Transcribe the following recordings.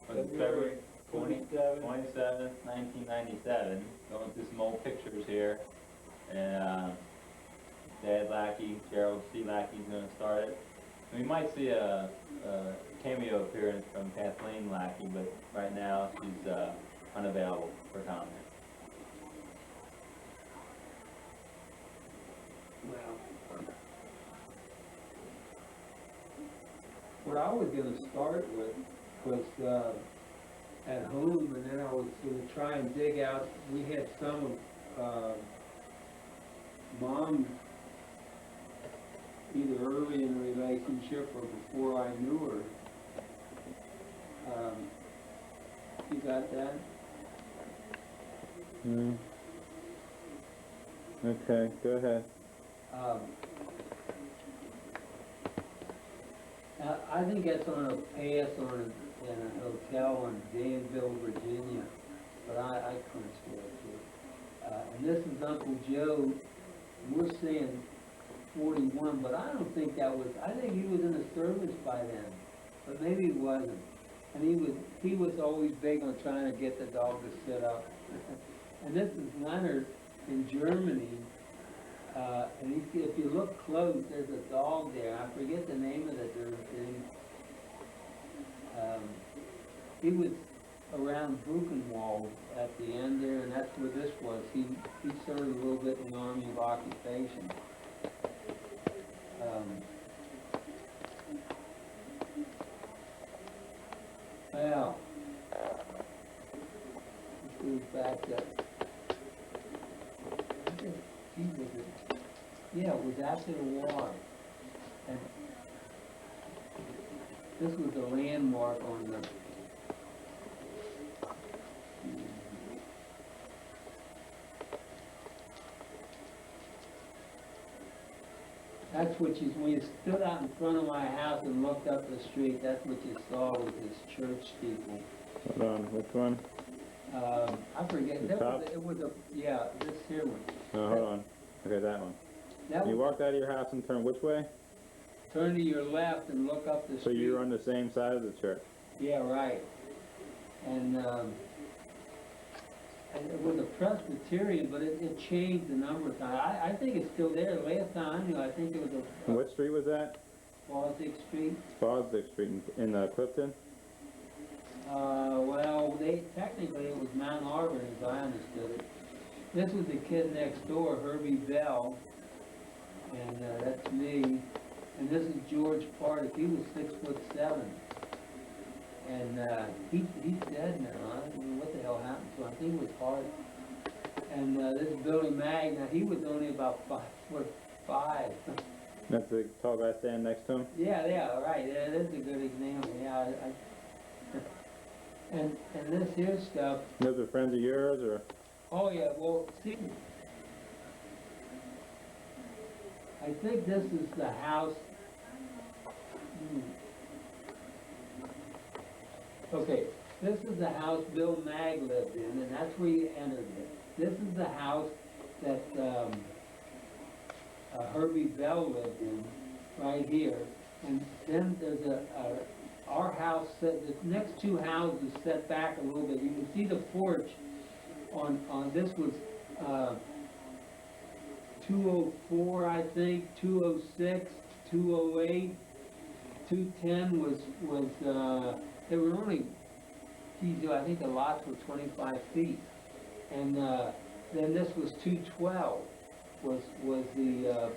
was February 27th, 1997. Going through some old pictures here. And Dad Laake, Gerald C. Laake is going to start it. We might see a cameo appearance from Kathleen Laake, but right now she's unavailable for comment. Well, what I was going to start with was at home, and then I was going to try and dig out. We had some of Mom's either early in the relationship or before I knew her. You got that? Okay, go ahead. I think that's on a pass in a hotel in Danville, Virginia, but I couldn't swear to it. And this is Uncle Joe. We're saying 41, but I don't think that was, I think he was in the service by then, but maybe he wasn't. And he was always big on trying to get the dog to sit up. And this is Leonard in Germany. And if you look close, there's a dog there. I forget the name of the darn thing. He was around Buchenwald at the end there, and that's where this was. He served a little bit in the Army of Occupation. Well, let's move back up. Yeah, it was after the war. And this was a landmark on the that's what you, when you stood out in front of my house and looked up the street, that's what you saw was this church steeple. Hold on, which one? I forget. It was a, yeah, this here one. Oh, hold on. Okay, that one. That You walked out of your house and turned which way? Turn to your left and look up the street. So you were on the same side of the church? Yeah, right. And it was a Presbyterian, but it changed a number of times. I think it's still there. Last time I knew, I think it was a... And what street was that? Fosdick Street. Fosdick Street in Clifton? Well, technically it was Mount Auburn, as I understood it. This was the kid next door, Herbie Bell, and that's me. And this is George Pardick. He was 6'7", and he's dead now. I don't know what the hell happened to him. I think it was heart. And this is Billy Mag. Now he was only about 5'5". That's the tall guy standing next to him? Yeah, right. Yeah, that's a good example. Yeah, and this here stuff. Those are friends of yours, or? Oh yeah. Well, see, I think this is the house. Okay, this is the house Bill Mag lived in, and that's where you entered it. This is the house that Herbie Bell lived in, right here. And then there's our house set, the next two houses set back a little bit. You can see the porch on this was 204, I think, 206, 208, 210 was they were only, geez, I think the lots were 25 feet. And then this was 212, was the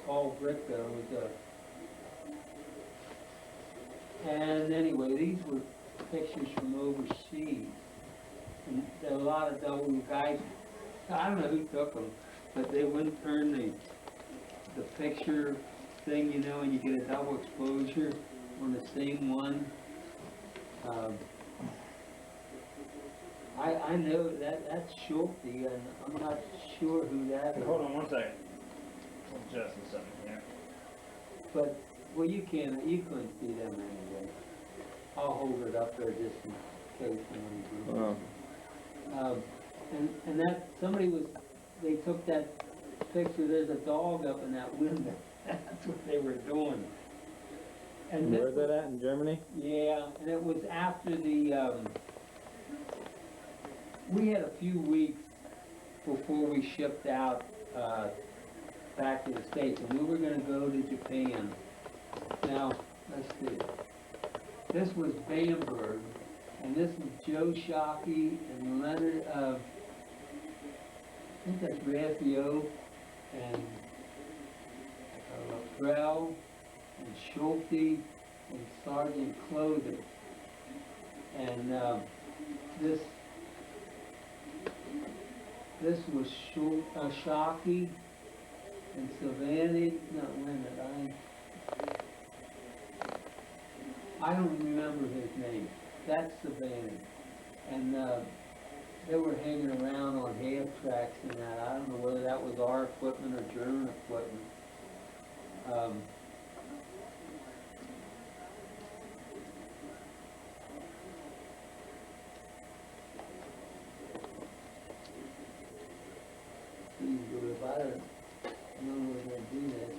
tall brick there. And anyway, these were pictures from overseas. And there are a lot of double guys, I don't know who took them, but they wouldn't turn the picture thing, you know, and you get a double exposure on the same one. I know that's Schulte, and I'm not sure who that is. Hold on one second. I'm adjusting something here. But, well, you couldn't see them anyway. I'll hold it up there just in case someone and that, they took that picture, there's a dog up in that window. That's what they were doing. And Where's that at, in Germany? yeah, and it was after we had a few weeks before we shipped out, back to the States, and we were gonna go to Japan. Now, let's see, this was Bamberg, and this is Joe Shockey and Leonard, I think that's Raphael, and Laprelle, and Schulte, and Sergeant Clothing. And, this was Shockey and Savannah, no, wait a minute, I don't remember his name. That's Savannah. And, they were hanging around on half tracks and that. I don't know whether that was our equipment or German equipment. If I don't know we're gonna do this,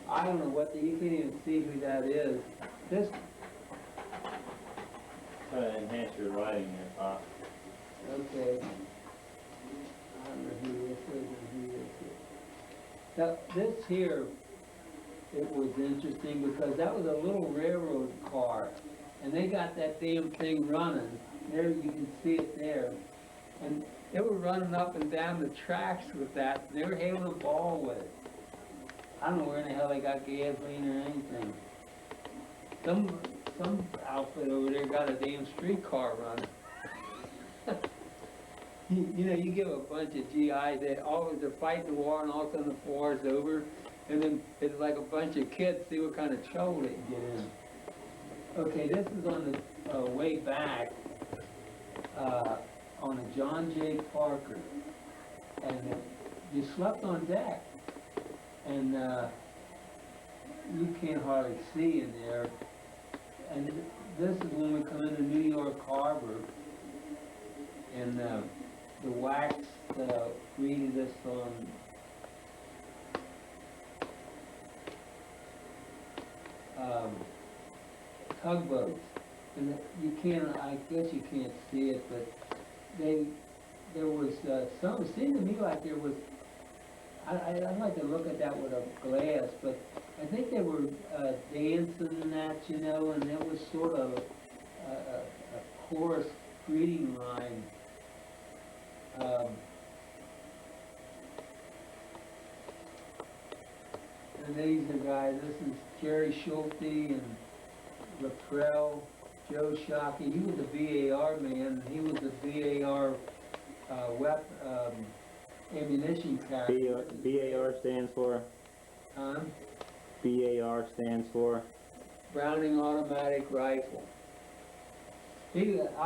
I don't know what, you can't even see who that is. This, Try to enhance your writing there, Pop. okay. I don't know who this is and who this is. Now, this here, it was interesting because that was a little railroad car, and they got that damn thing running. There, you can see it there. And they were running up and down the tracks with that, and they were having a ball with it. I don't know where in the hell they got gasoline or anything. Some outfit over there got a damn streetcar running. You know, you give a bunch of GIs that always they're fighting the war, and all of a sudden the war is over, and then it's like a bunch of kids see what kind of trouble they can get in. Okay, this is on the way back on a John J. Parker, and you slept on deck, and you can't hardly see in there. And this is when we come into New York Harbor, and the wax greeted us on tugboats. And you can't, I guess you can't see it, but there was some, it seemed to me like there was, I'd like to look at that with a glass, but I think they were dancing and that, you know, and it was sort of a chorus greeting line. And these are guys, this is Jerry Schulte and Laprelle, Joe Shockey. He was a VAR man, he was a VAR ammunition carrier. BAR stands for? BAR stands for? Browning Automatic Rifle. I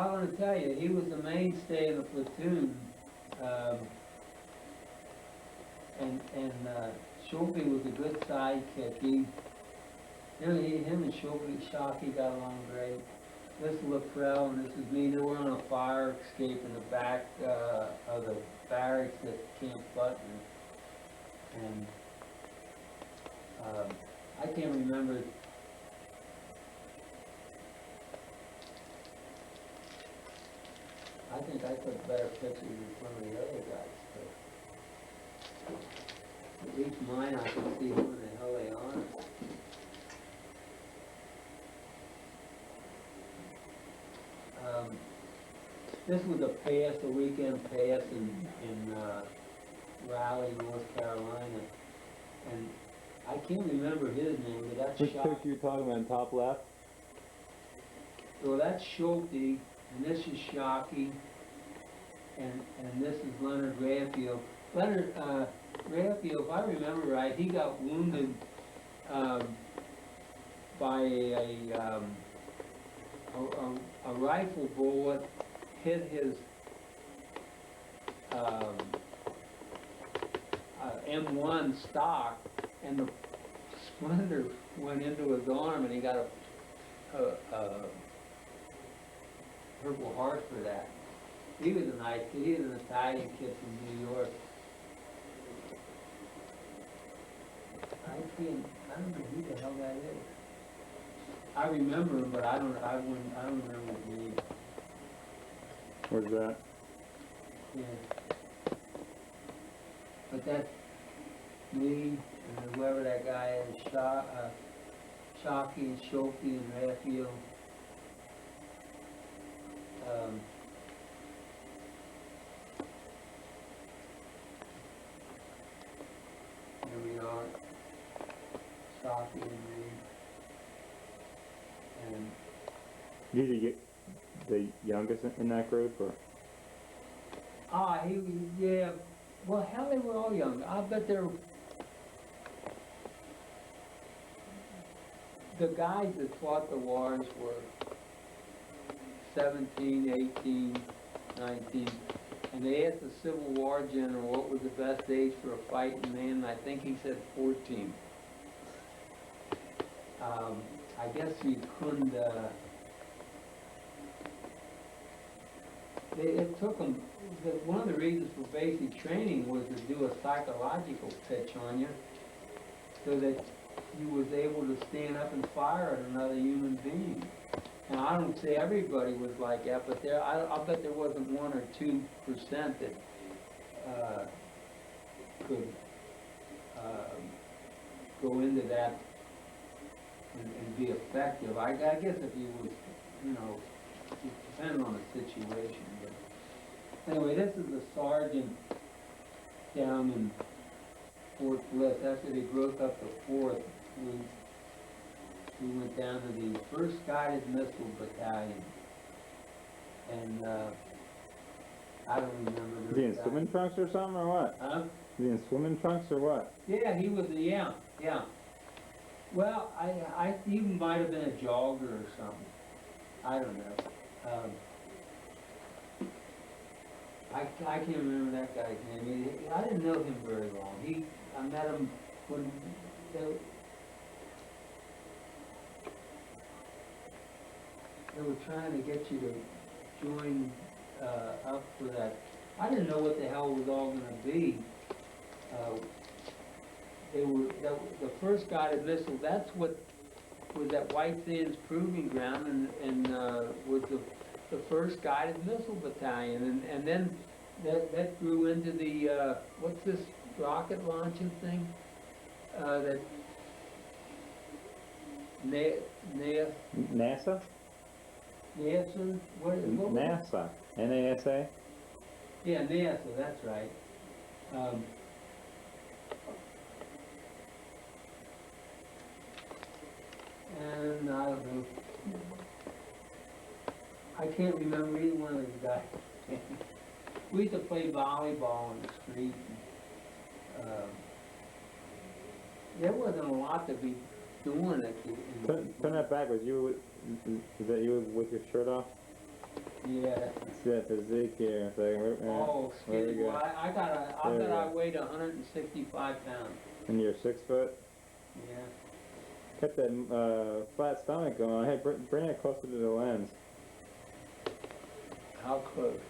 want to tell you, he was the mainstay of the platoon. And Schulte was a good sidekick. Him and Shockey got along great. This is Laprelle and this is me. They were on a fire escape in the back of the barracks at Camp Button. And I can't remember. I think I took better pictures than some of the other guys, but at least mine I can see who in the hell they are. This was a weekend pass in Raleigh, North Carolina, and I can't remember his name, but that's Which picture you're talking about, top left? Well, that's Schulte, and this is Shockey, and this is Leonard Raphael. Leonard Raphael, if I remember right, he got wounded by a rifle bullet hit his M1 stock, and the splinter went into his arm, and he got a Purple Heart for that. He was a nice kid. He was an Italian kid from New York. I don't know who the hell that is. I remember him, but I don't remember his name. Where's that? Yeah. But that's me and whoever that guy is, Shockey and Shoki and Raphael. Here we are, Shockey and me. And Did you get the youngest in that group, or? yeah, well, hell, they were all young. I bet they're, the guys that fought the wars were 17, 18, 19, and they asked the Civil War general what was the best age for a fighting man, and I think he said 14. I guess you couldn't, it took them, one of the reasons for basic training was to do a psychological pitch on you, so that you was able to stand up and fire at another human being. Now, I don't say everybody was like that, but I'll bet there wasn't 1 or 2% that could go into that and be effective. I guess if you was, it depended on the situation. But anyway, this is the sergeant down in Fort Bliss. After they broke up the 4th, we went down to the 1st Guided Missile Battalion. And I don't remember. Is he in swimming trunks or something, or what? Huh? Is he in swimming trunks or what? Yeah, he was, yeah. Well, he might have been a jogger or something. I don't know. I can't remember that guy's name. I didn't know him very long. I met him when they were trying to get you to join up for that. I didn't know what the hell it was all going to be. The 1st Guided Missile, that's what was at White Sands Proving Ground, and was the 1st Guided Missile Battalion, and then that grew into the, what's this rocket launching thing? That NASA? NASA? What was it? NASA. NASA? Yeah, NASA, that's right. And I don't know. I can't remember either one of these guys. We used to play volleyball on the street. There wasn't a lot to be doing Turn that backwards. Is that you with your shirt off? Yeah. See that physique here. Oh, There skinny we go. boy. I There we bet go. I weighed 165 pounds. And you're 6 foot? Yeah. Got that flat stomach going on. Hey, bring it closer to the lens. How close?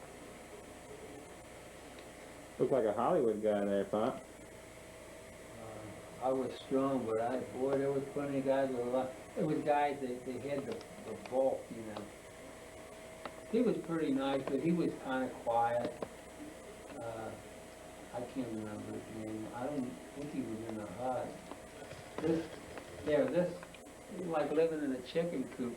Look like a Hollywood guy there, Pop. I was strong, but there was plenty of guys with a lot. There was guys that they had the bulk, He was pretty nice, but he was kind of quiet. I can't remember his name. I don't think he was in a hut. This is like living in a chicken coop.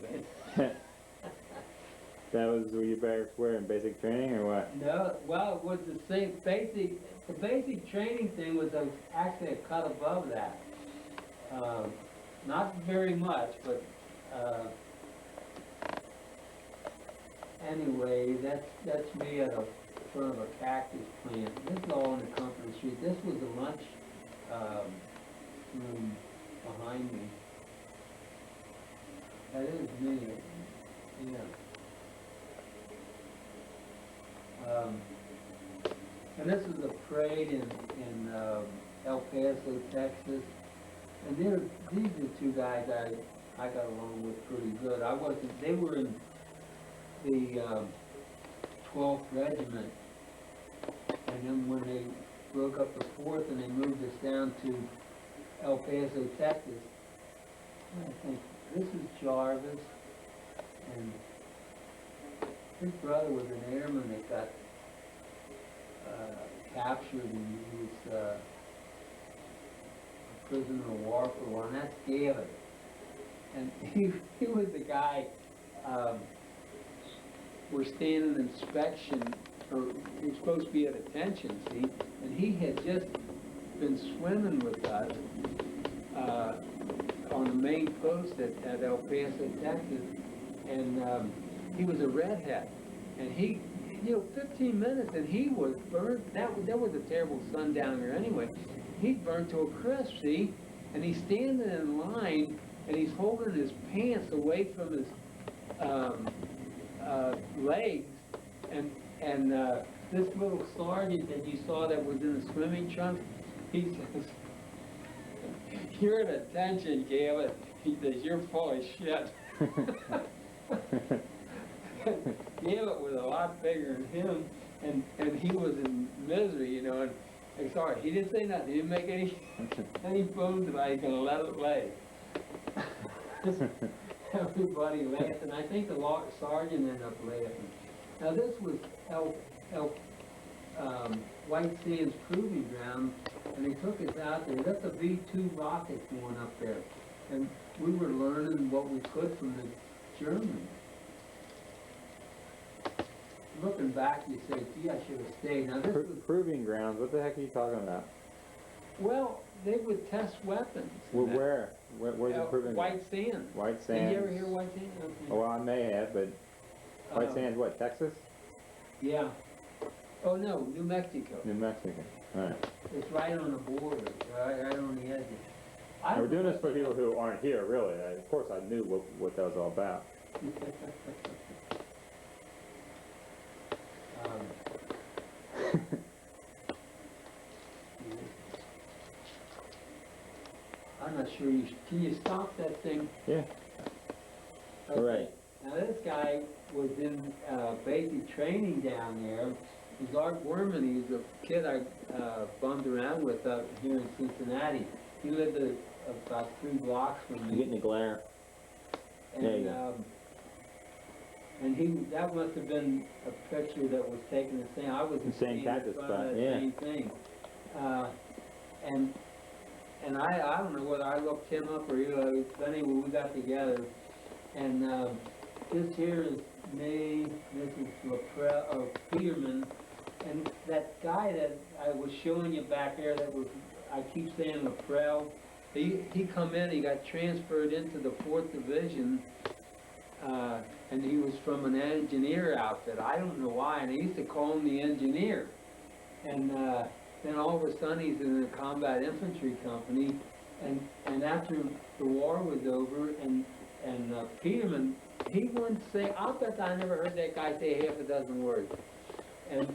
That was what you barracks were in basic training, or what? No, well, it was the same the basic training thing was actually a cut above that. Not very much, but anyway, that's me at front of a cactus plant. This is all on the company street. This was the lunch room behind me. That is me, yeah. And this is a parade in El Paso, Texas. And these are the 2 guys I got along with pretty good. They were in the 12th Regiment. And then when they broke up the 4th and they moved us down to El Paso, Texas, I think this is Jarvis, and his brother was an airman that got captured, and he was a prisoner of war for a while, and that's Gavin. And he was the guy, we're standing inspection, or we're supposed to be at attention, see, and he had just been swimming with us on the main post at El Paso, Texas, and he was a redhead, and he, 15 minutes, and he was burnt. That was a terrible sundowner anyway. He's burnt to a crisp, see, and he's standing in line, and he's holding his pants away from his legs, and this little sergeant that you saw that was in the swimming trunks, he says, "You're at attention, Gavin." He says, "You're full of shit." Gavin was a lot bigger than him, and he was in misery, and sorry, he didn't say nothing. He didn't make any bones about he's gonna let it lay. Everybody laughed, and I think the sergeant ended up laughing. Now this was White Sands Proving Ground, and they took us out there. That's a V-2 rocket going up there, and we were learning what we could from the Germans. Looking back, you say, "Gee, I should have stayed." Now this was Proving grounds, what the heck are you talking about? well, they would test weapons. Where's the proving ground? White Sands. White Did you ever Sands. hear White Sands? Okay. Oh, well, I may have, but White Um, Sands, what, Texas? Yeah. Oh no, New Mexico. New Mexico. Alright. It's right on the border, right on the edge. We're doing this for people who aren't here, really. Of course, I knew what that was all about. I'm not sure can you stop that thing? Yeah. Okay. Right. Now this guy was in basic training down there. He's Art Werman. He's a kid I bummed around with up here in Cincinnati. He lived about 3 blocks from You're me. getting the glare. There you go. And that must have been a picture that was taken the same. I was The same in cactus front of spot, that yeah. same thing. And I don't know whether I looked him up or you. But anyway, we got together, and this here is me. This is Peterman, and that guy that I was showing you back there. I keep saying Laprelle. He come in. He got transferred into the 4th Division. And he was from an engineer outfit. I don't know why, and I used to call him the engineer. And then all of a sudden he's in a combat infantry company, and after the war was over, and Peterman, he wouldn't say, I'll bet I never heard that guy say half a dozen words. And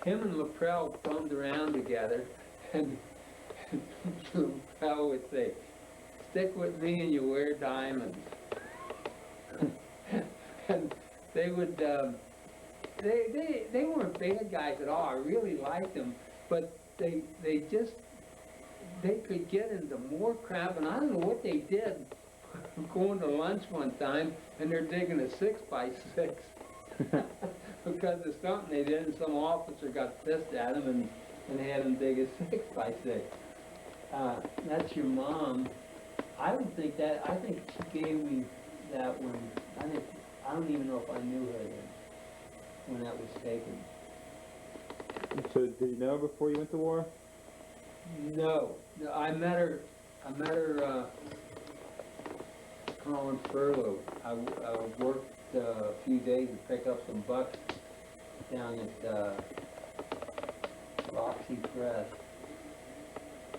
him and Laprelle bummed around together, and Laprelle would say, "Stick with me and you wear diamonds." And they would, they weren't bad guys at all. I really liked them, but they could get into more crap, and I don't know what they did. Going to lunch one time, and they're digging a 6x6 because of something they did, and some officer got pissed at them and had them dig a 6x6. That's your mom. I think she gave me that one. I don't even know if I knew her then, when that was taken. So did you know her before you went to war? No, I met her calling furlough. I worked a few days to pick up some bucks down at Roxy Press.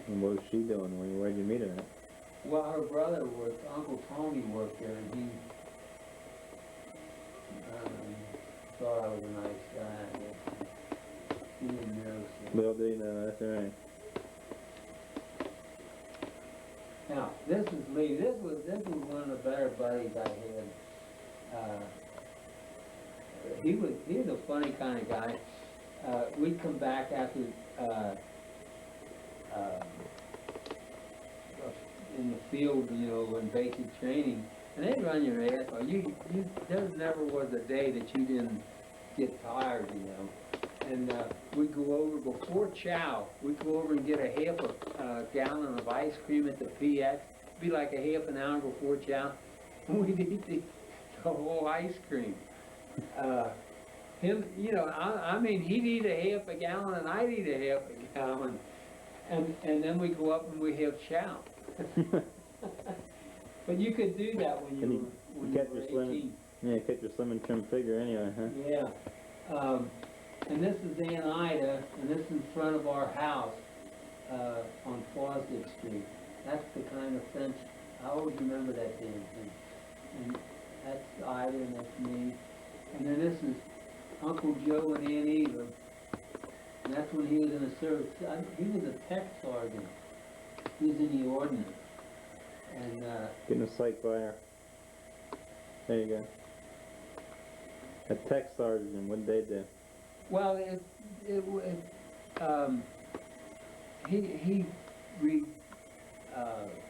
And what was she doing? Where'd you meet her at? Well, her brother worked, Uncle Tony worked there, and he thought I was a nice guy, I guess. He didn't know. So. Little did you know, that's right. Now, this is Lee. This was one of the better buddies I had. he was a funny kind of guy. We'd come back after, in the field, you know, in basic training, and they'd run your ass off. There never was a day that you didn't get tired, you know. And we'd go over before chow. We'd go over and get a half a gallon of ice cream at the PX. It'd be like a half an hour before chow. We'd eat the whole ice cream. Him, you know, I mean, he'd eat a half a gallon and I'd eat a half a gallon, and then we go up and we have chow. But you could do that when you were 18. Yeah, kept your slim and trim figure anyway, huh? Yeah. And this is Aunt Ida, and this is in front of our house on Fosdick Street. That's the kind of fence, I always remember that damn thing. And that's Ida, and that's me. And then this is Uncle Joe and Aunt Eva. And that's when he was in the service. He was a tech sergeant. He was in the ordnance. And Getting a sight glare. There you go. A tech sergeant, what did they do? well, he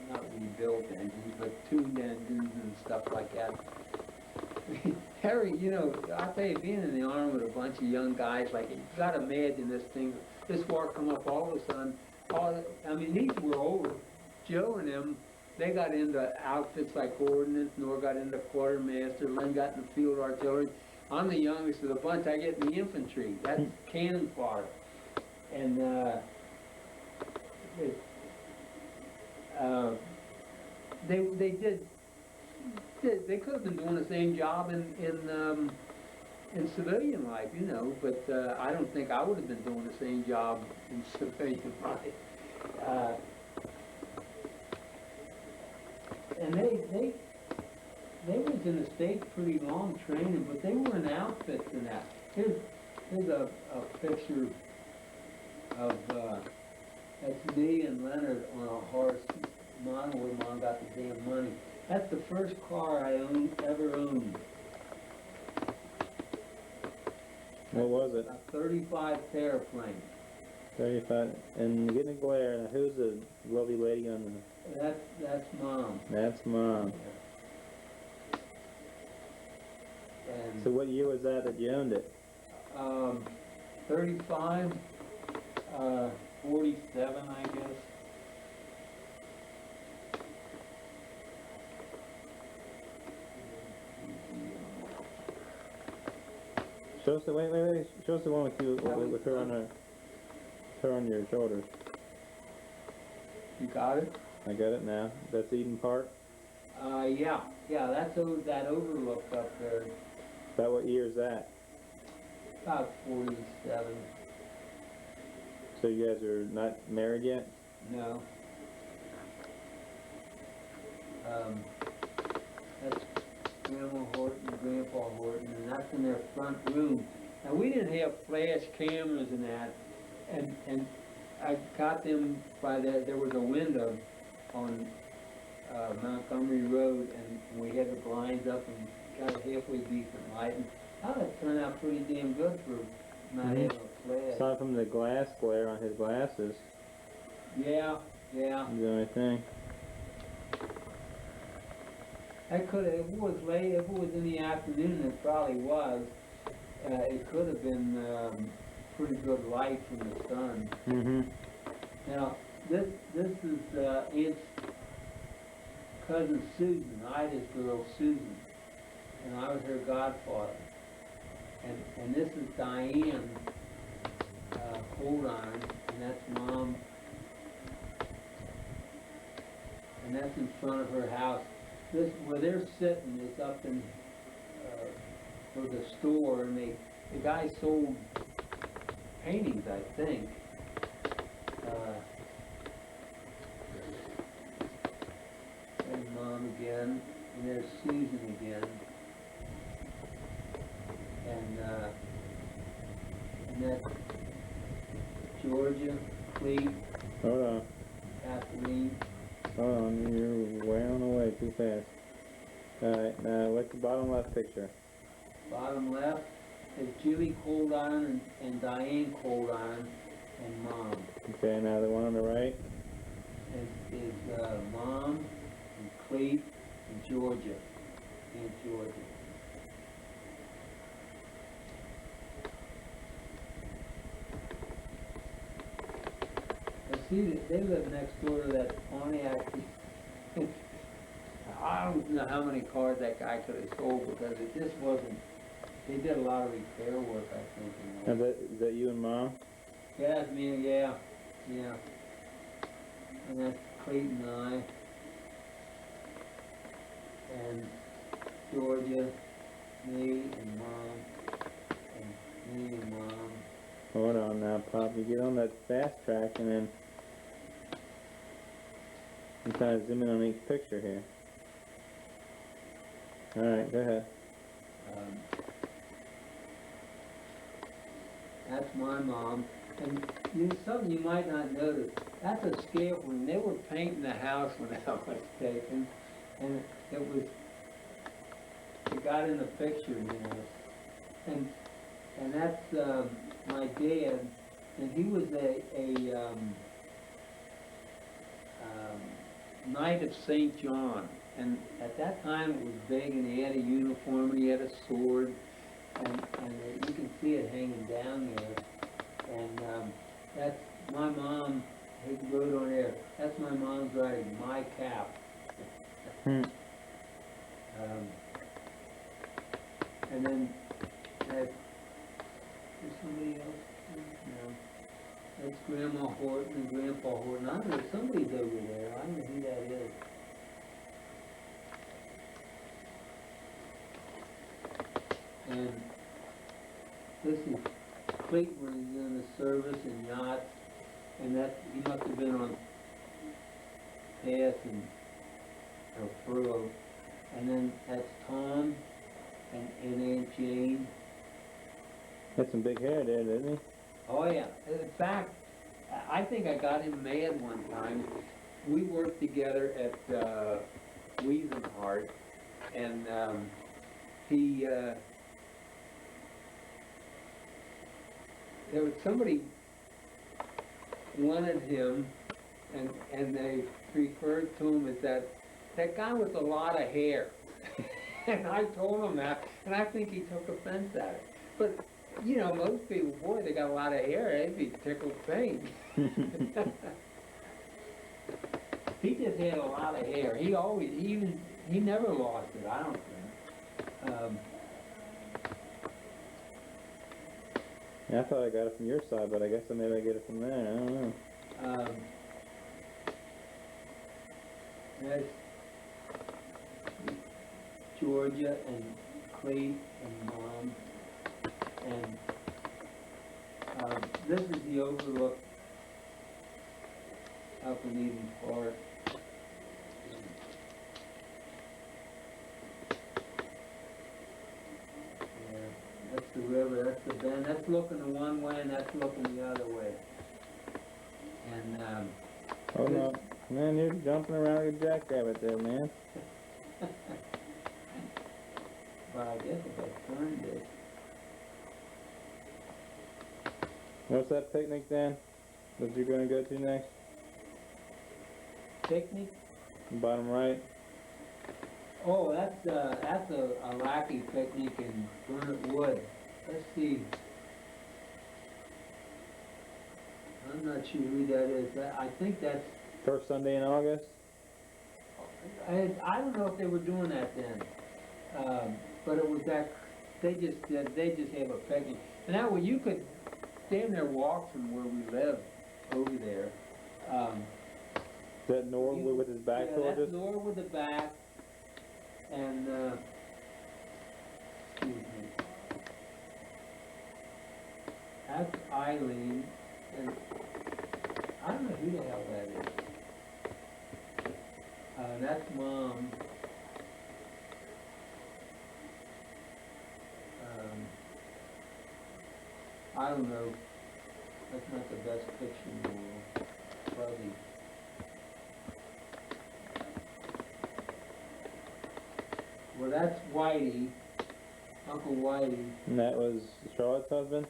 not rebuilt engines, but tuned engines and stuff like that. Harry, you know, I tell you, being in the army with a bunch of young guys, like, you gotta imagine this war come up all of a sudden. These were older. Joe and them, they got into outfits like ordnance, Nor got into quartermaster, Len got into field artillery. I'm the youngest of the bunch. I get in the infantry. That's cannon fodder. And they could have been doing the same job in civilian life, you know, but I don't think I would have been doing the same job in civilian life. And they was in the States pretty long training, but they were in outfits and that. Here's a picture of that's me and Leonard on a horse. Mom, where Mom got the damn money. That's the first car I ever owned. What was it? A 35 Terraplane. 35. And getting a glare. Now, who's the lovely lady on the... That's Mom. That's Mom. And So what year was that you owned it? 35, 47, I guess. Show us the, wait. Show us the one with you, with her on your shoulders. You got it? I got it now. That's Eden Park. Yeah, that's that overlook up there. About what year is that? About 47. So you guys are not married yet? No. That's Grandma Horton, Grandpa Horton, and that's in their front room. Now, we didn't have flash cameras and that, and I got them by there was a window on Montgomery Road, and we had the blinds up and got a halfway decent light. And thought it turned out pretty damn good for not having a flash. Aside from the glass glare on his glasses. Yeah. The only thing. If it was late, if it was in the afternoon, it probably was. It could have been pretty good light from the sun. Mm-hmm. Now, this is Aunt's cousin Susan, Ida's girl Susan, and I was her godfather. And this is Diane Coldiron, and that's Mom. And that's in front of her house. This, where they're sitting, is up in for the store, and the guy sold paintings, I think. There's Mom again, and there's Susan again, and that's Georgia, Cleve, Hold on. Kathleen. Hold on, you're wearing away too fast. Alright, now what's the bottom left picture? Bottom left, There's Jilly Cold Iron and Diane Cold Iron and Mom. Okay, now the one on the right. Is Mom and Clete and Georgia, Aunt Georgia. I see that they live next door to that Pontiac. I don't know how many cars that guy could have sold because it just wasn't, they did a lot of repair work, I think. in there. Is that you and Mom? Yeah, that's me, yeah. And that's Clayton and I. And Georgia, me and Mom, and me and Mom. Hold on now, Pop. You get on that fast track and then I'm trying to zoom in on each picture here. Alright, go ahead. That's my mom. And something you might not notice, that's a scale when they were painting the house when I was taken. And it was, it got in the picture, you know. And that's my dad, and he was a Knight of St. John. And at that time it was big, and he had a uniform, and he had a sword, and you can see it hanging down there. And that's my mom, he wrote on there, that's my mom's writing, my cap. And then there's somebody else, no. That's Grandma Horton and Grandpa Horton. I don't know, somebody's over there, I don't know who that is. And this is Clayton when he's in the service and yachts, and that, he must have been on pass and, or furlough. And then that's Tom and Aunt Jane. Had some big hair there, didn't he? Oh yeah, in fact, I think I got him mad one time. We worked together at Wiesenhart, and he, there was somebody wanted him, and they referred to him as that guy with a lot of hair. And I told him that, and I think he took offense at it. But, you know, most people, boy, they got a lot of hair, they'd be tickled pink. He just had a lot of hair. He never lost it, I don't think. Yeah, I thought I got it from your side, but I guess maybe I get it from there. I don't know. There's Georgia and Clete and Mom. And this is the overlook up in Eden Park. Yeah, that's the river, that's the bend, that's looking the one way and that's looking the other way. And Oh no, man, you're jumping around like a jackrabbit there, man. Well, I guess if I turned it. What's that picnic, Dan? That you're gonna go to next? Picnic? Bottom right. Oh, that's a Laake picnic in Burnett Wood. Let's see. I'm not sure who that is. I think that's, First Sunday in August? I don't know if they were doing that then. But it was that, they just have a picnic. And that way you could stand there, walk from where we live over there. Is that Norwood with his back Yeah, towards us? that's Norwood with the back. And, excuse me. That's Eileen, and I don't know who the hell that is. That's Mom. I don't know. That's not the best picture in the world. Probably. Well, that's Whitey. Uncle Whitey, And that was Charlotte's husband?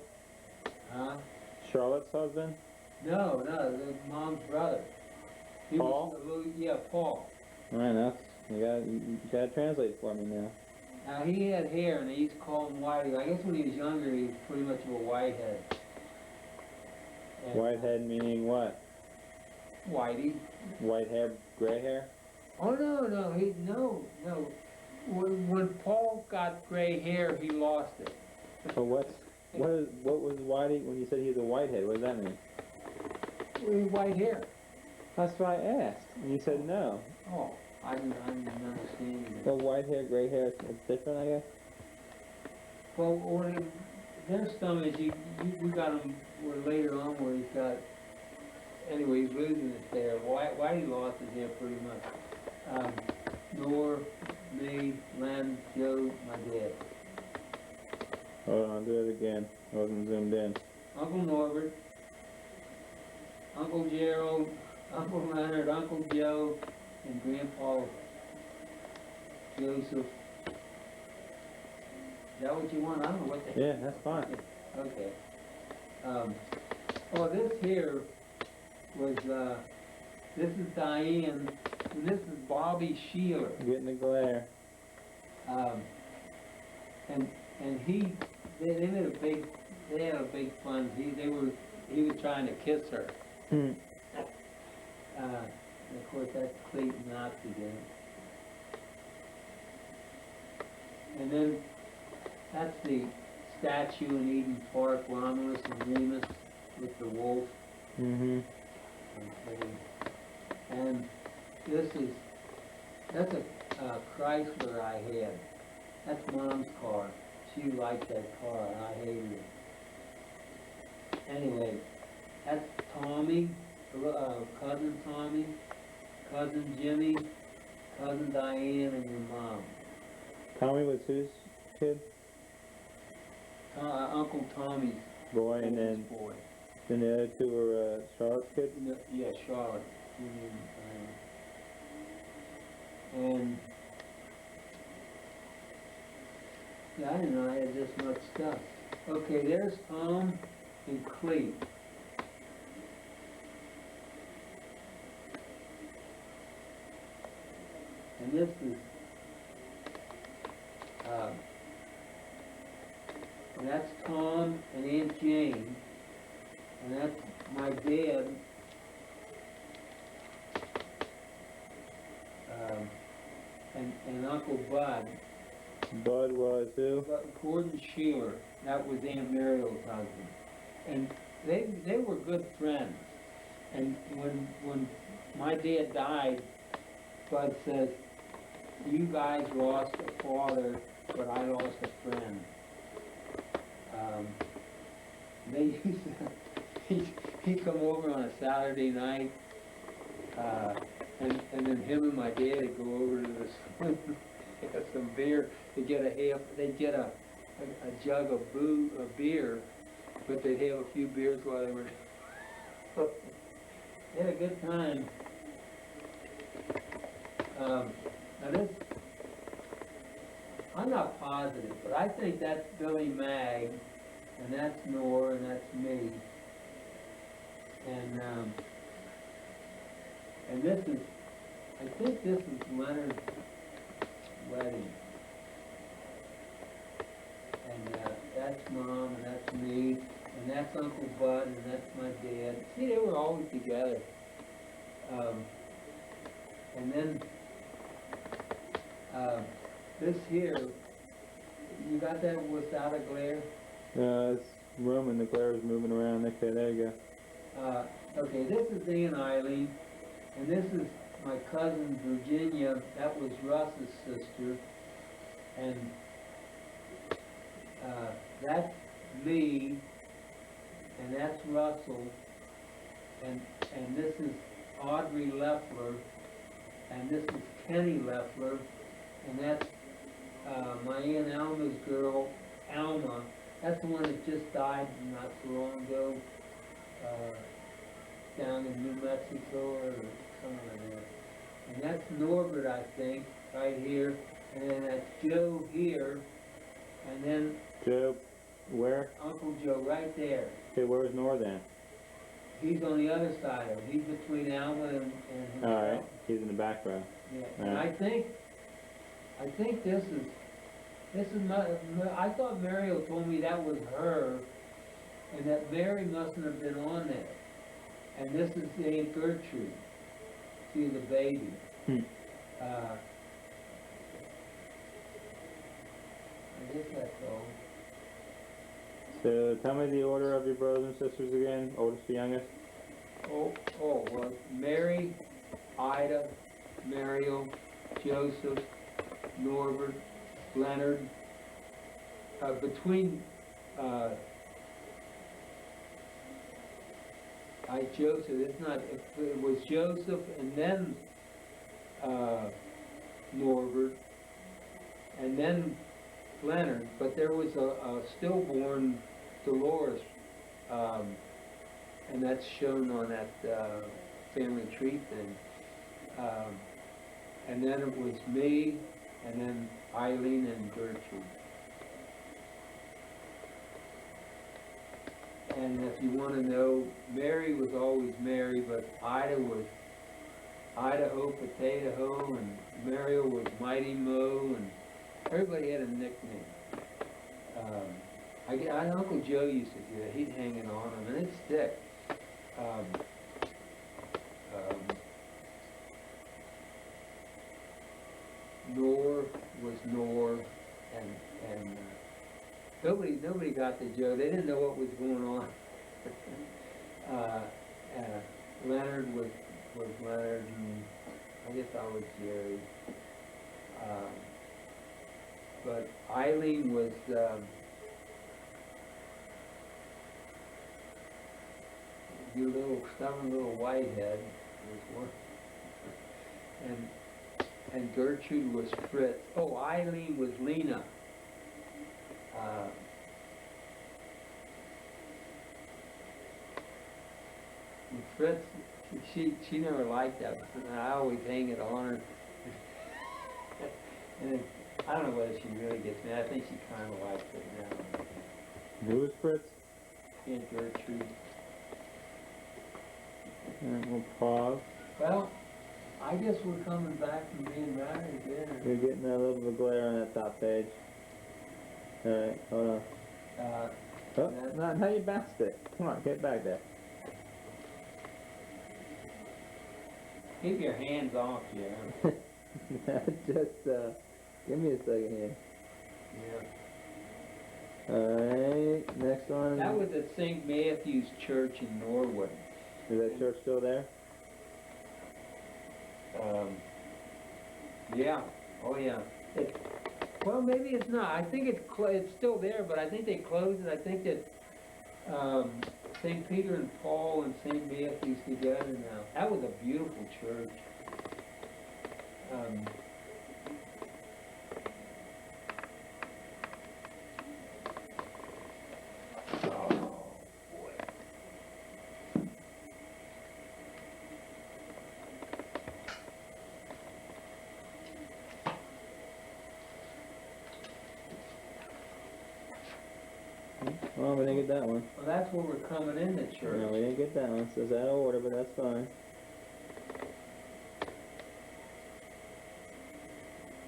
huh? Charlotte's husband? No, the mom's brother. He Paul? was a little, yeah, Paul. Alright, that's, you gotta translate for me now. Now, he had hair, and they used to call him Whitey. I guess when he was younger, he was pretty much of a whitehead. And, Whitehead meaning what? Whitey. White hair, gray hair? Oh, no. When Paul got gray hair, he lost it. So what was Whitey, when you said he was a whitehead, what does that mean? White hair. That's what I asked, and you said no. Oh, I didn't understand it. Well, white hair, gray hair, it's different, I guess? Well, when there's some is we got him later on where he's got. Anyway, he's losing his hair. Whitey lost his hair pretty much. Nor, me, Len, Joe, my dad. Hold on, do it again. I wasn't zoomed in. Uncle Norbert, Uncle Gerald, Uncle Leonard, Uncle Joe, and Grandpa Joseph. Is that what you want? I don't know what the Yeah, that's fine. Okay. Oh, this here was, this is Diane, and this is Bobby Sheeler. Getting the glare. And they had a big fun. He was trying to kiss her. Hmm. And of course, that's Clayton Knox again. And then, that's the statue in Eden Park, Romulus and Remus with the wolf. Mm-hmm. Okay. And that's a Chrysler I had. That's Mom's car. She liked that car, and I hated it. Anyway, that's Tommy, cousin Tommy, cousin Jimmy, cousin Diane, and your mom. Tommy was whose kid? Uncle Tommy's Boy, and then boy. the other two were Charlotte's kids? No, yeah, Charlotte. And yeah, I didn't know I had this much stuff. Okay, there's Tom and Clete. And this is, and that's Tom and Aunt Jane, and that's my dad, and Uncle Bud. Bud was who? Gordon Sheeler, that was Aunt Muriel's husband. And they were good friends. And when my dad died, Bud says, you guys lost a father, but I lost a friend. They used to, he'd come over on a Saturday night, and then him and my dad would go over to the saloon, get some beer, they'd get a jug of beer, but they'd have a few beers while they were, they had a good time. Now this, I'm not positive, but I think that's Billy Mag, and that's Nora, and that's me. And this is, I think this is Leonard's wedding. And that's Mom, and that's me, and that's Uncle Bud, and that's my dad. See, they were always together. And then, this here, you got that without a glare? It's room and the glare is moving around. Okay, there you go. Okay, this is Aunt Eileen, and this is my cousin Virginia. That was Russ's sister, and that's me, and that's Russell, and this is Audrey Leffler, and this is Kenny Leffler, and that's my Aunt Alma's girl, Alma. That's the one that just died not so long ago, down in New Mexico or somewhere like that. And that's Norbert, I think, right here. And then that's Joe here. And then Joe, where? Uncle Joe, right there. Okay, where's Northern? He's on the other side of it. He's between Alma and himself. Alright, he's in the back row. Yeah, and Alright. I think this is I thought Mario told me that was her, and that Mary mustn't have been on there. And this is Aunt Gertrude. She's the baby. Hmm. I guess that's all. So tell me the order of your brothers and sisters again, oldest to youngest. Well, Mary, Ida, Mario, Joseph, Norbert, Leonard. Between Joseph, it was Joseph and then Norbert and then Leonard, but there was a stillborn Dolores, and that's shown on that family tree thing. And then it was me, and then Eileen and Gertrude. And if you want to know, Mary was always Mary, but Ida was Idaho Potato, and Mario was Mighty Mo, and everybody had a nickname. Uncle Joe used to do that. He'd hang it on them, and it'd stick. Nor was Nor, and nobody got the joke. They didn't know what was going on. Leonard was Leonard, and I guess I was Jerry. But Eileen was your little stubborn little whitehead was one, and Gertrude was Fritz. Oh, Eileen was Lena. And Fritz, she never liked that, and I always hang it on her. And then, I don't know whether she really gets me. I think she kind of likes it now. Who was Fritz? Aunt Gertrude. And we'll pause. Well, I guess we're coming back from being married again. You're getting a little bit of glare on that top page. Alright, hold on. Oh, not how you bounced it. Come on, get back there. Keep your hands off you. Just, give me a second here. Yeah. Alright, next one. That was at St. Matthew's Church in Norwood. Is that church still there? Yeah. Oh, yeah. Well, maybe it's not. I think it's still there, but I think they closed it. I think that St. Peter and Paul and St. Matthew's together now. That was a beautiful church. Oh, boy. Well, we didn't get that one. Well, that's where we're coming in the church. No, we didn't get that one. It says out of order, but that's fine.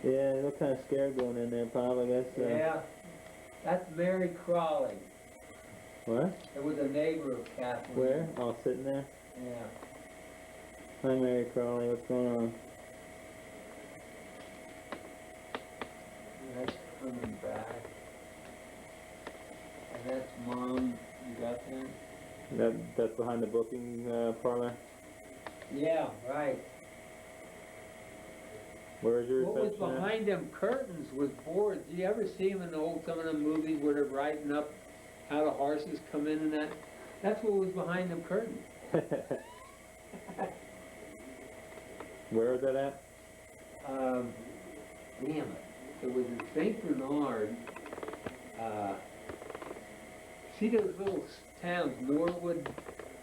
Yeah, they look kind of scared going in there, Bob, I guess. Yeah. That's Mary Crawley. What? It was a neighbor of Kathleen. Where? Oh, sitting there? Yeah. Hi, Mary Crowley. What's going on? That's coming back. And that's Mom. You got that? That's behind the booking parlor? Yeah, right. Where's your What was reception at? behind them curtains was boards. Do you ever see them in some of the movies where they're writing up how the horses come in and that? That's what was behind them curtains. Where was that at? Damn it. It was in St. Bernard. See those little towns, Norwood,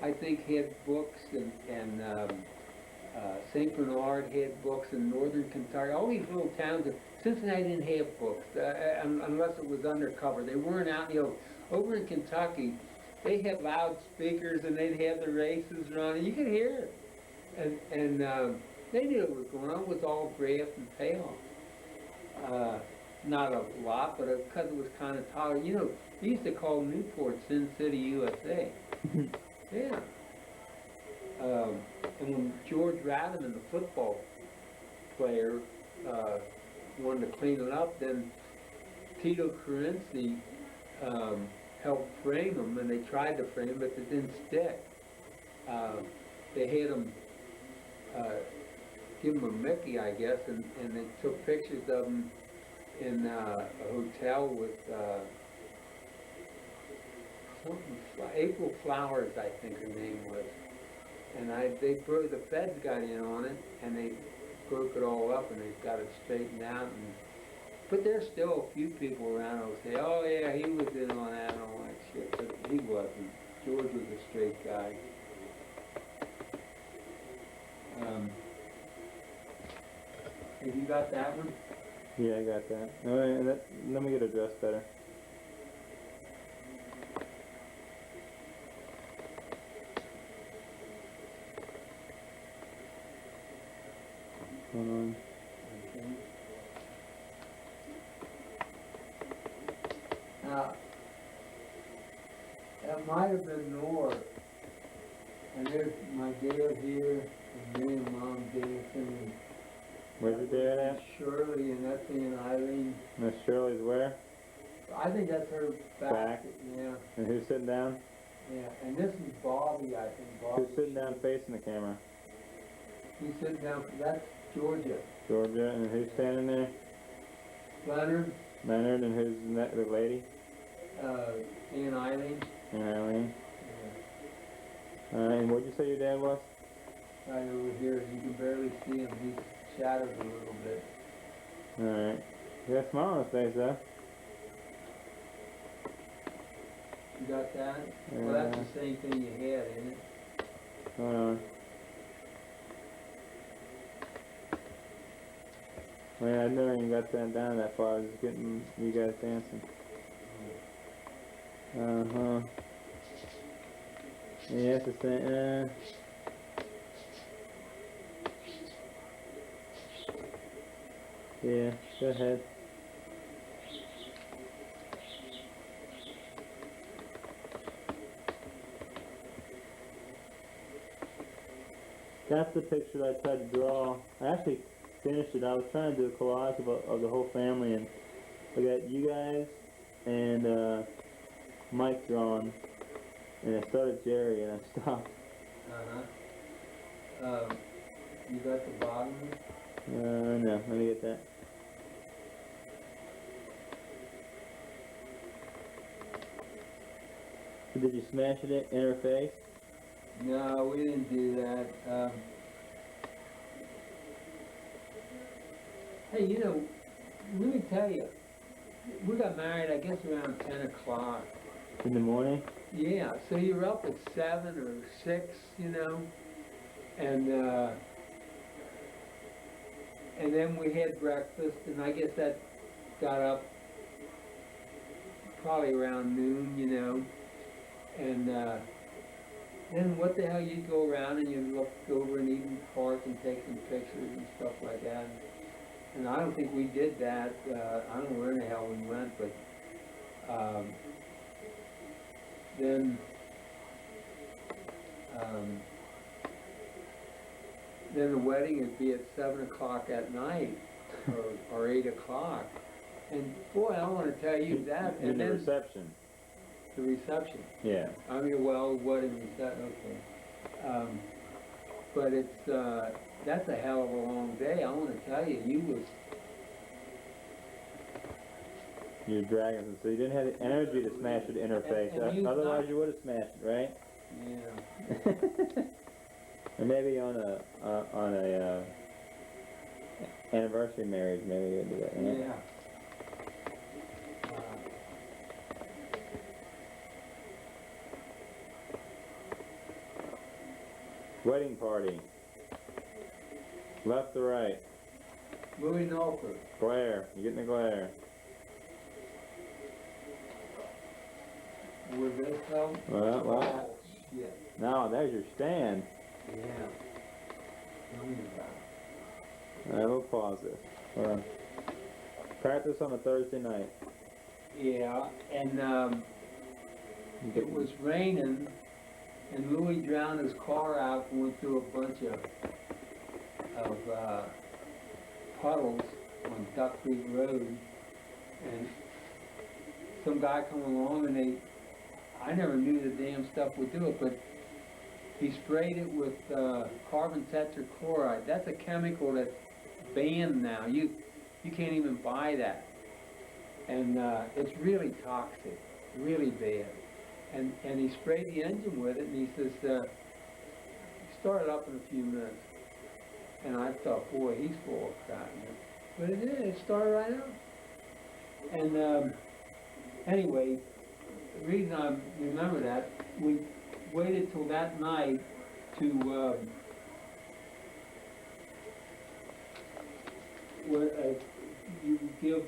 I think, had books, and St. Bernard had books in northern Kentucky. All these little towns, Cincinnati didn't have books, unless it was undercover. They weren't out, over in Kentucky, they had loudspeakers and they'd have the races running. You could hear it. And they knew what was going on. It was all graph and payoff. Not a lot, but because it was kind of tolerant. They used to call Newport Sin City, USA. Yeah. And when George Radaman, the football player, wanted to clean it up, then Tito Carinci helped frame him, and they tried to frame him, but it didn't stick. They had him give him a Mickey, I guess, and they took pictures of him in a hotel with April Flowers, I think her name was. And the feds got in on it, and they broke it all up, and they've got it straightened out. But there's still a few people around who say, oh yeah, he was in on that and all that shit, but he wasn't. George was a straight guy. Have you got that one? Yeah, I got that. No, let me get it dressed better. Hold on. Okay. Now, that might have been North. And there's my dad here, and me and Mom dancing, Where's your dad and at? Shirley, and that's Aunt Eileen. Miss Shirley's where? I think that's her back. Back? Yeah, And who's sitting down? yeah. And this is Bobby, I think. Bobby. Who's sitting down facing the camera? He's sitting down, that's Georgia. Georgia. And who's standing there? Leonard, Leonard. And who's the lady? Aunt Eileen. And Eileen. Yeah. And what'd you say your dad was? Right over here, you can barely see him, he's shadowed a little bit. Alright. You got a smile on his face though. You got that? Well, that's the same thing you had, isn't it? Hold on. Man, I never even got that down that far. I was just getting you guys dancing. Uh-huh. Yeah, it's the same. Yeah, go ahead. That's the picture that I tried to draw. I actually finished it. I was trying to do a collage of the whole family, and I got you guys and Mike drawn, and I started Jerry and I stopped. You got the bottom? No, let me get that. So did you smash it in her face? No, we didn't do that. Hey, let me tell you, we got married, I guess, around 10 o'clock. In the morning? Yeah, so you were up at 7 or 6, and then we had breakfast, and I guess that got up probably around noon, and then what the hell, you'd go around and you'd look over and eat in the park and take some pictures and stuff like that. And I don't think we did that. I don't know where the hell we went, but then the wedding would be at 7 o'clock at night, or 8 o'clock. And boy, I want to tell you that. And the reception. The reception. Yeah. I mean, well, wedding reception, okay. But it's, that's a hell of a long day. I want to tell you, You're dragging it, so you didn't have the energy to smash it in her face. Otherwise, you would have smashed it, right? Yeah. Or maybe on a anniversary marriage, maybe you'd do that. Yeah. Wedding party. Left to right. Louis Nolker. Glare. You're getting the glare. Would this help? Well. Oh, shit. Now, there's your stand. Yeah. Tell me about it. Alright, we'll pause this. Practice on a Thursday night. Yeah, and it was raining, and Louis drowned his car out and went through a bunch of puddles on Duck Creek Road, and some guy come along and I never knew the damn stuff would do it, but he sprayed it with carbon tetrachloride. That's a chemical that's banned now. You can't even buy that. And it's really toxic, really bad. And he sprayed the engine with it, and he says, start it up in a few minutes. And I thought, boy, he's full of crap. But it did, it started right up. And anyway, the reason I remember that, we waited till that night to you give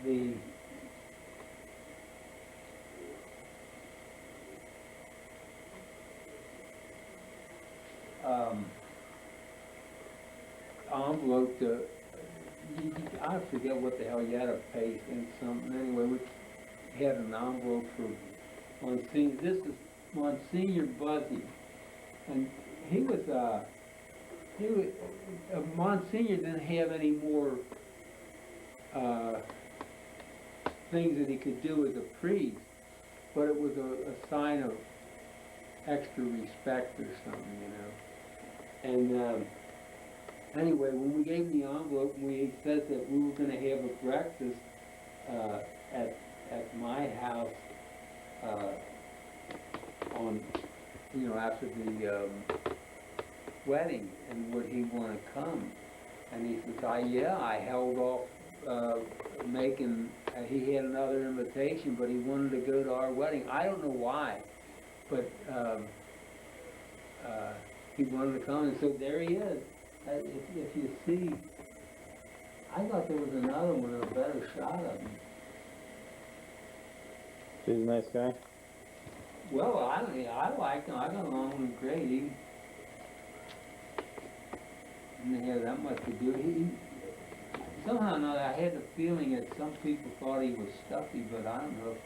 the envelope to, I forget what the hell you had to paste in something. Anyway, we had an envelope for Monsignor. This is Monsignor Buzzy, and he was Monsignor didn't have any more things that he could do as a priest, but it was a sign of extra respect or something, you know. And anyway, when we gave him the envelope, he says that we were going to have a breakfast at my house on, you know, after the wedding, and would he want to come? And he says, yeah, I held off making, he had another invitation, but he wanted to go to our wedding. I don't know why, but he wanted to come, and so there he is. If you see, I thought there was another one, a better shot of him. He's a nice guy. Well, I liked him. I got along with him great. He didn't have that much to do. Somehow or another, I had the feeling that some people thought he was stuffy, but I don't know if,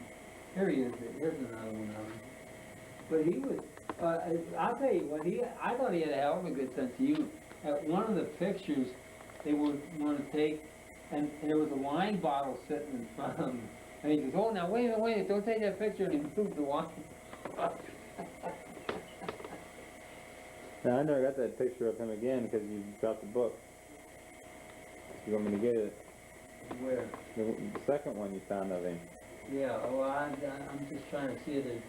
here he is, here's another one of him. But he was, I'll tell you what, I thought he had a hell of a good sense of humor. At one of the pictures they would want to take, and there was a wine bottle sitting in front of him. And he goes, oh, now wait a minute, don't take that picture, and he moved the wine bottle. Now, I never got that picture of him again because you dropped the book. You want me to get it? Where? The second one you found of him. Yeah, oh, I'm just trying to see it.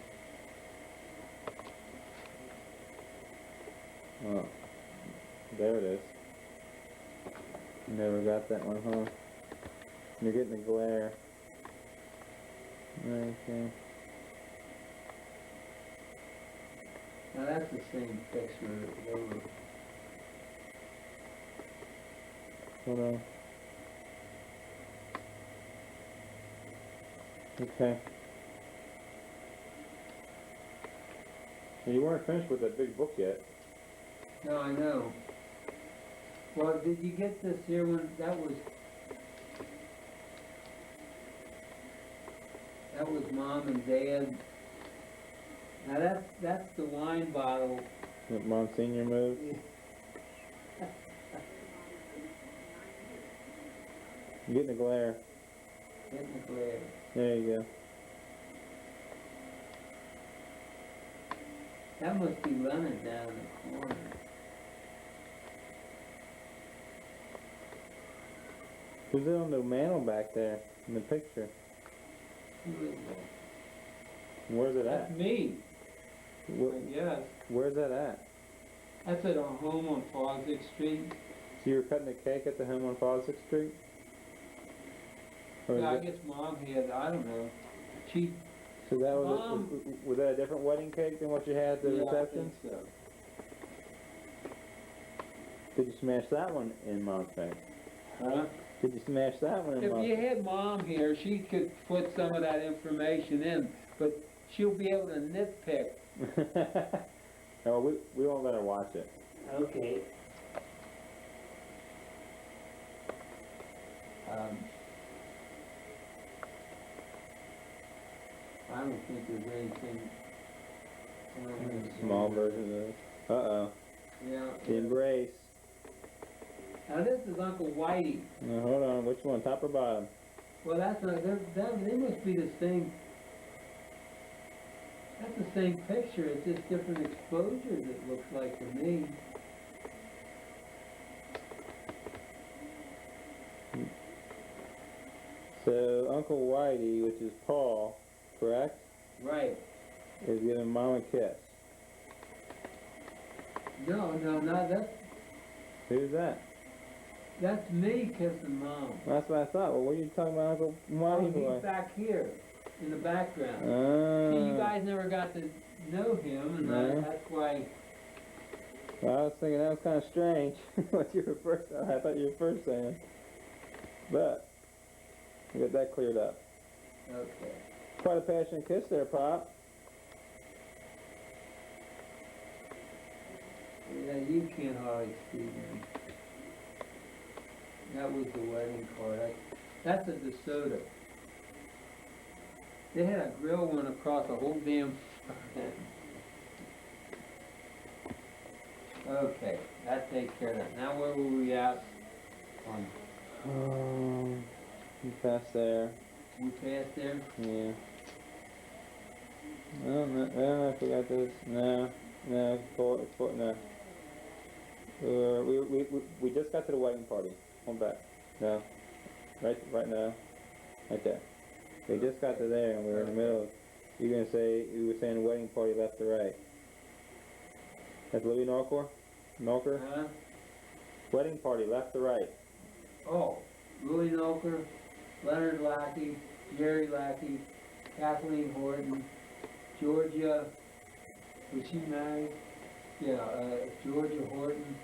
Oh, there it is. You never got that one, huh? You're getting the glare. Okay. Now that's the same picture that they were. Hold on. Okay. Well, you weren't finished with that big book yet. No, I know. Well, did you get this here one? That was Mom and Dad. Now that's the wine bottle. That Monsignor moved. You're getting the glare. Getting the glare. There you go. That must be Leonard down in the corner. Who's it on the mantle back there in the picture? Who is that? Where's it That's at? me. Yes. Where's that at? That's at our home on Fosdick Street. So you were cutting a cake at the home on Fosdick Street? Or Yeah, I is it- guess Mom had, I don't know. She, So that was, Mom- was that a different wedding cake than what you had at the yeah, I reception? think so. Could you smash that one in Mom's face? Huh? Could you smash that one in If Mom's you had Mom here, she could put some of that information in, but she'll be able to nitpick. No, we won't let her watch it. Okay. I don't think there's anything. Small version of this. Uh-oh. Yeah. The embrace. Now this is Uncle Whitey. Now, hold on, which one, top or bottom? Well, that's not, they must be the same. That's the same picture, it's just different exposures, it looks like to me. So, Uncle Whitey, which is Paul, correct? Right. Is giving Mom a kiss. No, that's Who's that? me kissing Mom. That's what I thought. Well, what are you talking about, Uncle Whitey He's for? back here, in the background. Ah. See, you guys never got to know him, and No. that's why, Well, I was thinking that was kind of strange. What you were first, I thought you were first saying. But, we got that cleared up. okay. Quite a passionate kiss there, Pop. Yeah, you can't hardly see him. That was the wedding card. That's a DeSoto. They had a grill one across the whole damn. Okay, that takes care of that. Now where were we at? On, You passed there. we passed there? Yeah. I don't know if we got this. No, no. We just got to the wedding party. One back. No. Right now. Right there. We just got to there and we were in the middle. You were saying the wedding party left to right. That's Louis Norker? Huh? Wedding party left to right. Oh, Louis Noker, Leonard Laake, Jerry Laake, Kathleen Horton, Georgia, was she married? Yeah, Georgia Horton.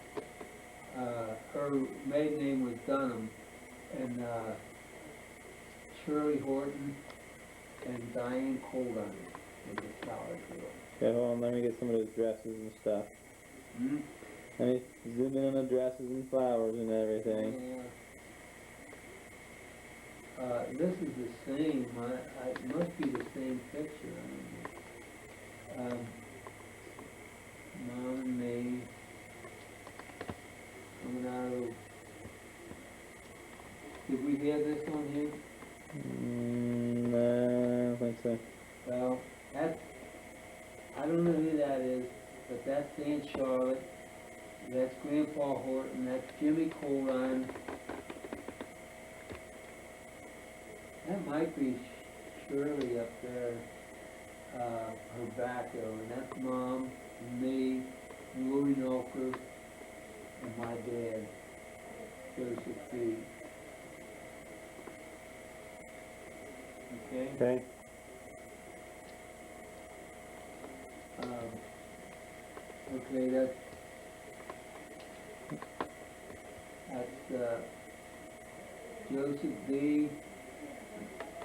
Her maiden name was Dunham, and Shirley Horton, and Diane Coldine was the flower girl. Okay, hold on, let me get some of those dresses and stuff. Hmm? Let me zoom in on the dresses and flowers and everything. This is the same, it must be the same picture. Mom and me coming out of, did we have this on here? No, I don't think so. Well, that's, I don't know who that is, but that's Aunt Charlotte, that's Grandpa Horton, that's Jimmy Coldine. That might be Shirley up there, her back though, and that's Mom, and me, and Louis Noker, and my dad, Joseph B. Okay? Okay. Okay, that's Joseph B.,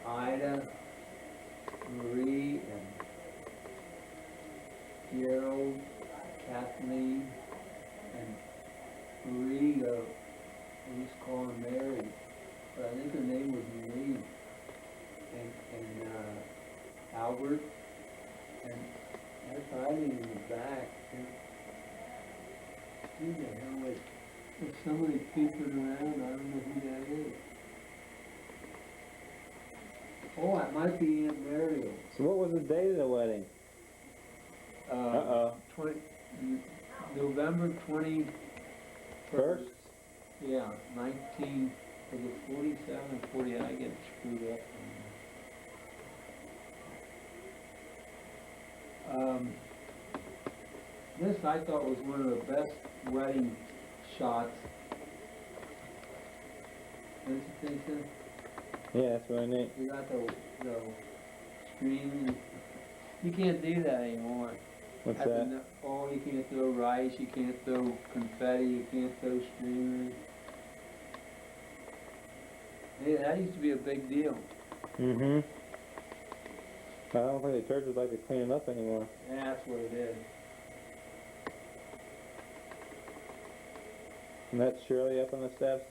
Ida, Marie, and Gerald, Kathleen, and Marie, we used to call her Mary, but I think her name was Marie, and Albert, and that's hiding in the back. Who the hell is, there's somebody peeping around, I don't know who that is. Oh, it might be Aunt Mariel. So what was the date of the wedding? Uh-oh. November 21st. First? Yeah, 19, was it 47, 40, I get screwed up. This I thought was one of the best wedding shots. Don't you think so? Yeah, that's what I need. You got the screen. You can't do that anymore. What's Having that? the- Oh, you can't throw rice, you can't throw confetti, you can't throw streamers. Yeah, that used to be a big deal. Mm-hmm. I don't think the churches like to clean it up anymore. Yeah, that's what it is. And that's Shirley up on the steps?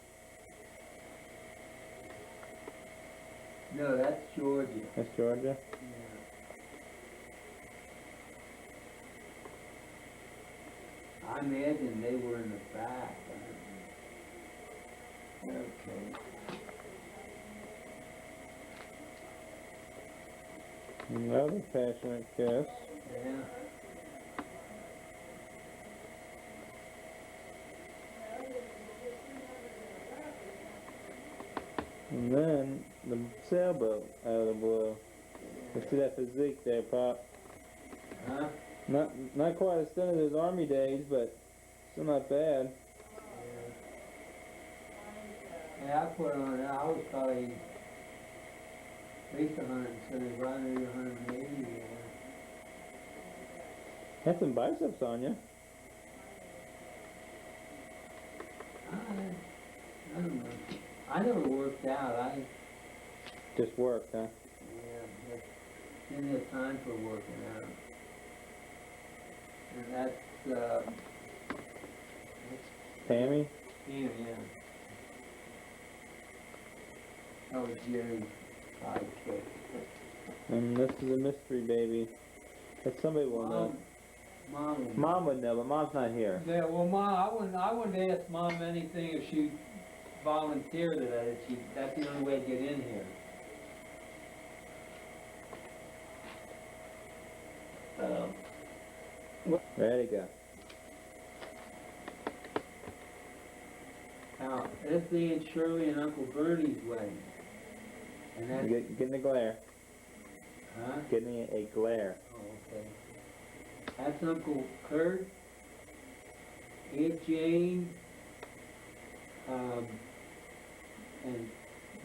No, that's Georgia. That's Georgia? Yeah. I imagine they were in the back. Okay. Another passionate kiss. Yeah. And then the sailboat out of the blue. You see that physique there, Pop? Huh? Not quite as thin as his army days, but still not bad. Yeah, I put on, I was probably at least 175, maybe 180. Yeah. Had some biceps on you. I don't know. I never worked out. Just worked, huh? Yeah, but didn't have time for working out. And that's Tammy? yeah. That was Jerry's sidekick. And this is a mystery baby. That somebody will know. Mom. Mom would know, but Mom's not here. Yeah, well, Mom, I wouldn't ask Mom anything if she volunteered to that. That's the only way to get in here. Ready to go. Now, this is Aunt Shirley and Uncle Bernie's wedding. And that's, Getting a glare. huh? Getting a glare. Oh, okay. That's Uncle Kurt, Aunt Jane, and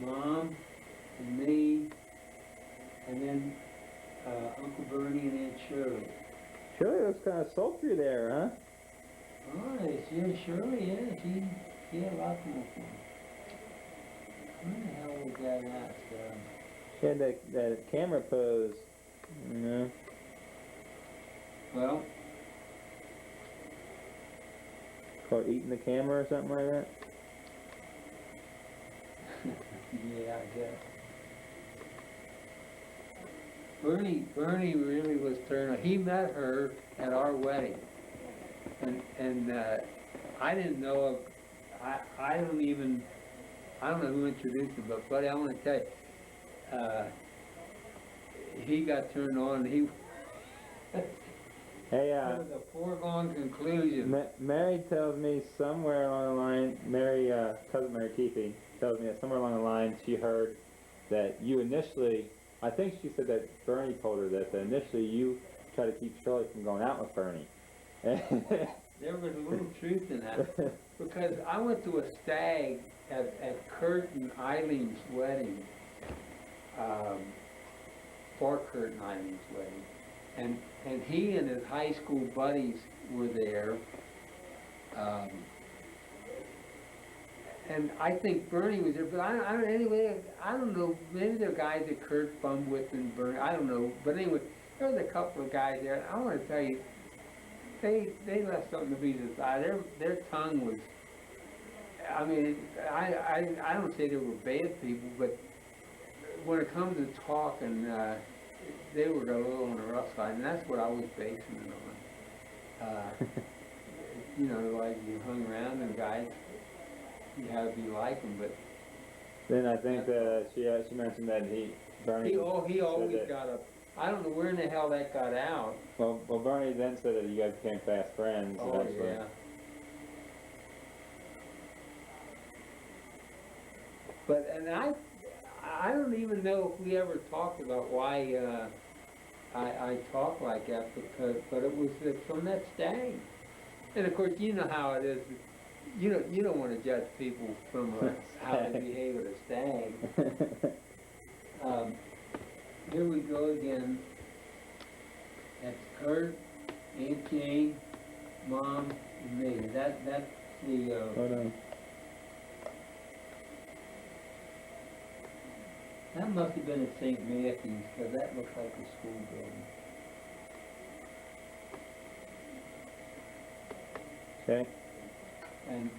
Mom, and me, and then Uncle Bernie and Aunt Shirley. Shirley looks kind of sultry there, huh? Oh, yeah, Shirley, yeah, she had a lot to look for. Where the hell was that at? She had that camera pose, you know. Well, Called eating the camera or something like that. yeah, I guess. Bernie really was turned. He met her at our wedding, and I didn't know of. I don't know who introduced him, but buddy, I want to tell you, he got turned on. He Hey, it was a foregone conclusion. Mary tells me somewhere along the line, cousin Mary Keefe tells me that somewhere along the line she heard that you initially, I think she said that Bernie told her that initially you tried to keep Shirley from going out with Bernie. There was a little truth in that, because I went to a stag at Kurt and Eileen's wedding, for Kurt and Eileen's wedding, and he and his high school buddies were there, and I think Bernie was there, but anyway, I don't know, maybe there are guys that Kurt bummed with and Bernie, I don't know, but anyway, there was a couple of guys there, and I want to tell you, they left something to be desired. Their tongue was, I mean, I don't say they were bad people, but when it comes to talking, they were a little on the rough side, and that's what I was basing it on. You know, like you hung around and guys, you had to be like them, but Then I think that she mentioned that Bernie. he said always that- got up. I don't know where in the hell that got out. Well, Bernie then said that you guys became fast friends Oh, eventually. yeah. But, and I don't even know if we ever talked about why, I talk like that, but it was from that stag. And of course, you know how it is, you don't wanna judge people from how they behave at a stag. Here we go again. That's Kurt, Aunt Jane, Mom, and me. That's the, Hold on. that must have been at St. Matthew's, because that looks like a school building. Okay. And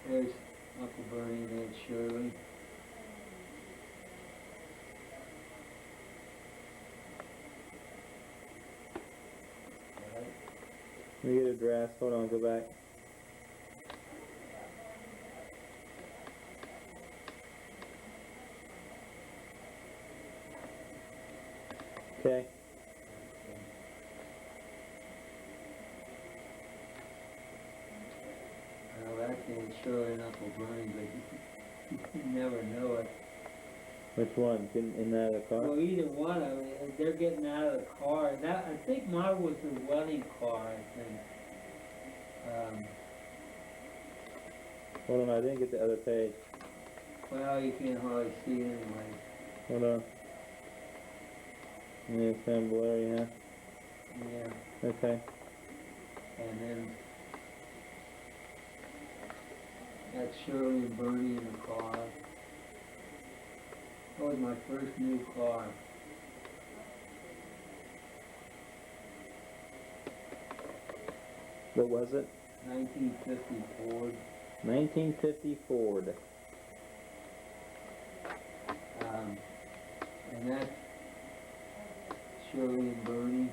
there's Uncle Bernie and Aunt Shirley. Right. Let me get a dress. Hold on, go back. Okay. Well, that's Aunt Shirley and Uncle Bernie, but you never know it. Which one? In that car? Well, either one of them, they're getting out of the car. That, I think mine was the wedding car, I think. Hold on, I didn't get the other page. Well, you can't hardly see it anyway. Hold on. Yeah, it's kind of blurry, huh? Yeah, Okay. and then that's Shirley and Bernie in the car. That was my first new car. What was it? 1950 Ford. 1950 Ford. And that's Shirley and Bernie.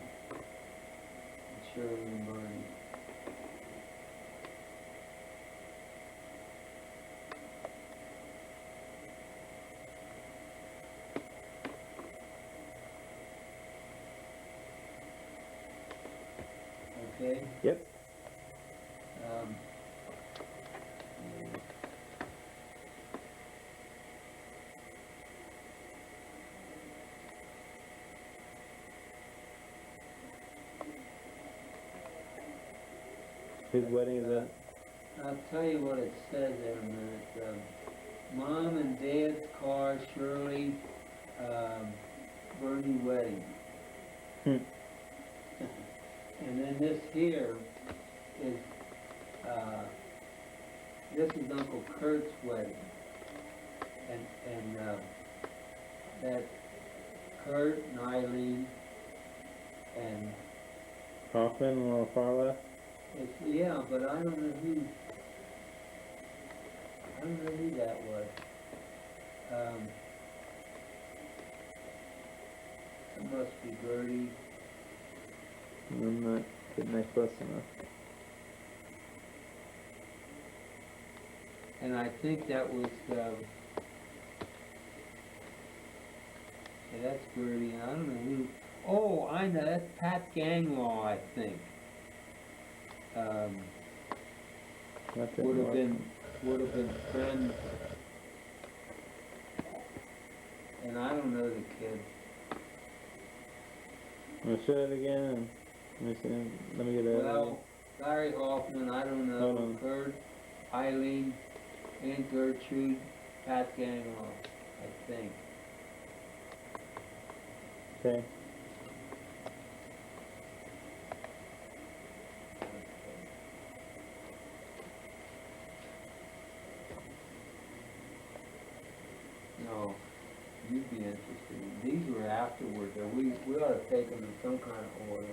Shirley and Bernie. Okay? Yep. Yeah. Whose wedding is that? I'll tell you what it says in a minute. Mom and Dad's car, Shirley, Bernie wedding. Hmm. And then this here is, this is Uncle Kurt's wedding. And that's Kurt and Eileen and Hoffman on the far left? it's, yeah, but I don't know who that was. It must be Gertie. I'm not getting that close enough. And I think that was, yeah, that's Gertie, and I don't know who, oh, I know, that's Pat Ganglaw, I think. That's it. Would have been friends. And I don't know the kid. I'm gonna show it again. Let me see. Let me get it. Well, Larry Hoffman, I don't Hold know, on. Kurt, Eileen, Aunt Gertrude, Pat Ganglaw, I think. Okay. No, you'd be interested. These were afterwards, or we ought to take them in some kind of order.